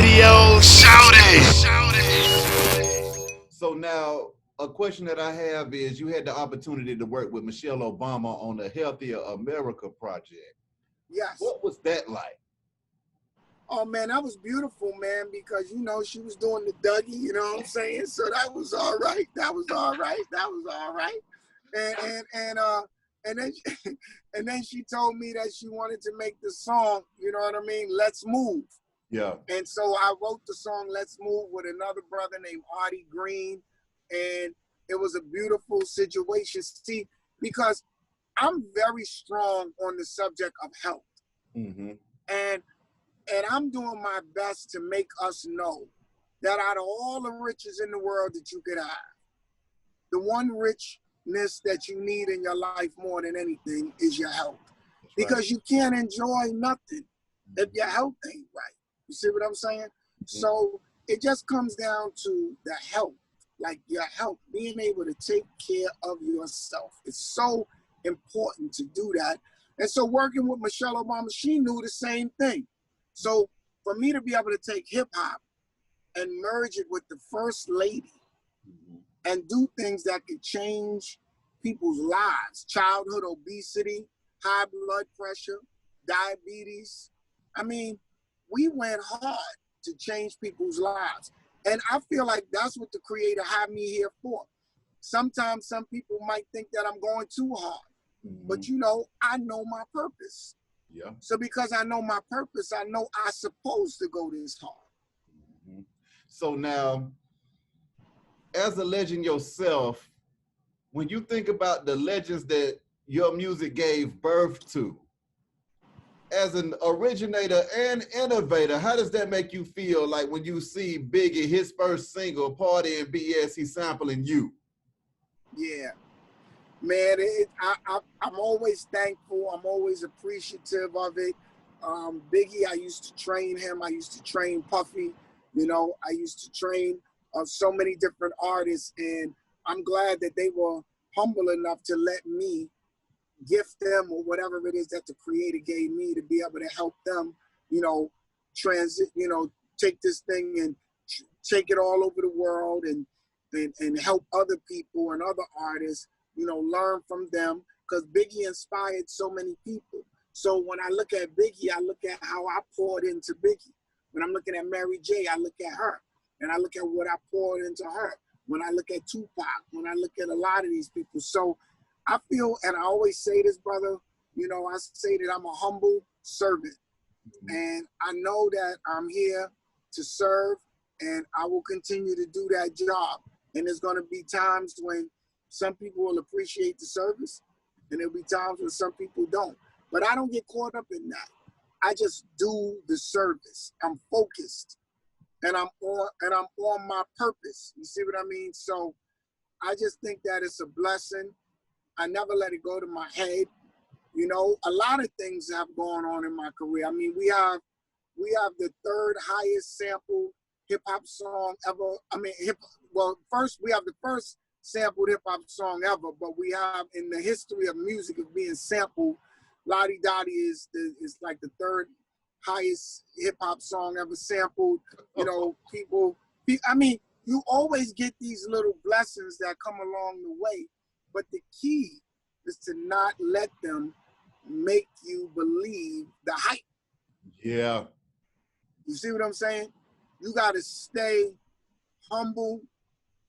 radio. Shout it. So now, a question that I have is: you had the opportunity to work with Michelle Obama on the Healthier America project. Yes. What was that like? Oh man, that was beautiful, man, because you know she was doing the Dougie, you know what I'm saying? So that was all right. That was all right. That was all right. And then and then she told me that she wanted to make the song, you know what I mean? Let's Move. Yeah. And so I wrote the song Let's Move with another brother named Artie Green. And it was a beautiful situation. See, because I'm very strong on the subject of health. Mm-hmm. And I'm doing my best to make us know that out of all the riches in the world that you could have, the one richness that you need in your life more than anything is your health. That's Because right. you can't enjoy nothing if your health ain't right. You see what I'm saying? Mm-hmm. So it just comes down to the health, like your health, being able to take care of yourself. It's so important to do that. And so working with Michelle Obama, she knew the same thing. So for me to be able to take hip hop and merge it with the first lady Mm-hmm. and do things that could change people's lives, childhood obesity, high blood pressure, diabetes. I mean, we went hard to change people's lives. And I feel like that's what the creator had me here for. Sometimes some people might think that I'm going too hard, Mm-hmm. but you know, I know my purpose. Yeah. So because I know my purpose, I know I'm supposed to go this hard. Mm-hmm. So now, as a legend yourself, when you think about the legends that your music gave birth to, as an originator and innovator, how does that make you feel like when you see Biggie, his first single, Party and BS, he's sampling you? Yeah, man, I'm always thankful. I'm always appreciative of it. Biggie, I used to train him. I used to train Puffy. You know, I used to train so many different artists, and I'm glad that they were humble enough to let me gift them or whatever it is that the creator gave me to be able to help them, you know, take this thing and take it all over the world and help other people and other artists, you know, learn from them because Biggie inspired so many people. So when I look at Biggie, I look at how I poured into Biggie. When I'm looking at Mary J, I look at her and I look at what I poured into her. When I look at Tupac, when I look at a lot of these people. So I feel, and I always say this, brother, you know, I say that I'm a humble servant. Mm-hmm. And I know that I'm here to serve and I will continue to do that job. And there's going to be times when some people will appreciate the service and there'll be times when some people don't. But I don't get caught up in that. I just do the service. I'm focused and I'm on my purpose. You see what I mean? So I just think that it's a blessing. I never let it go to my head. You know, a lot of things have gone on in my career. I mean, we have the third highest sampled hip hop song ever. I mean, first we have the first sampled hip hop song ever, but we have in the history of music of being sampled, Lottie Dottie is like the third highest hip hop song ever sampled. You know, I mean, you always get these little blessings that come along the way, but the key is to not let them make you believe the hype. Yeah. You see what I'm saying? You got to stay humble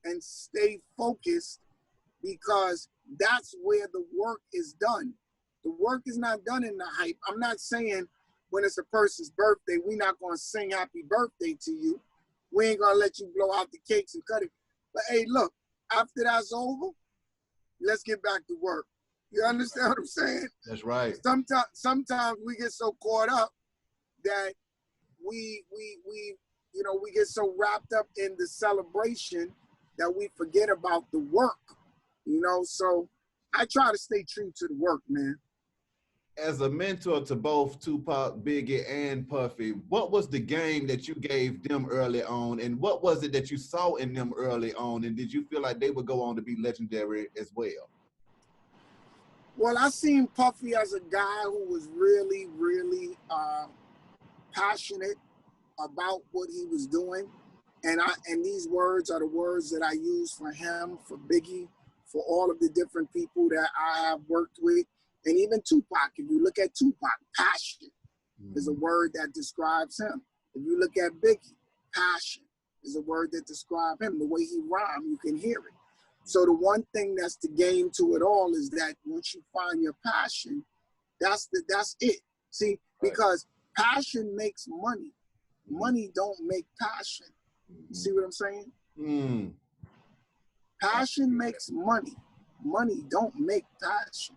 and stay focused because that's where the work is done. The work is not done in the hype. I'm not saying when it's a person's birthday, we're not going to sing happy birthday to you. We ain't going to let you blow out the cakes and cut it. But hey, look, after that's over, let's get back to work. You understand what I'm saying? That's right. Sometimes we get so caught up that we get so wrapped up in the celebration that we forget about the work. You know, so I try to stay true to the work, man. As a mentor to both Tupac, Biggie, and Puffy, what was the game that you gave them early on, and what was it that you saw in them early on, and did you feel like they would go on to be legendary as well? Well, I seen Puffy as a guy who was really, really passionate about what he was doing. And these words are the words that I use for him, for Biggie, for all of the different people that I have worked with, and even Tupac. If you look at Tupac, passion is a word that describes him. If you look at Biggie, passion is a word that describes him. The way he rhymes, you can hear it. So the one thing that's the game to it all is that once you find your passion, that's it. See, because passion makes money. Money don't make passion. You see what I'm saying? Passion makes money. Money don't make passion.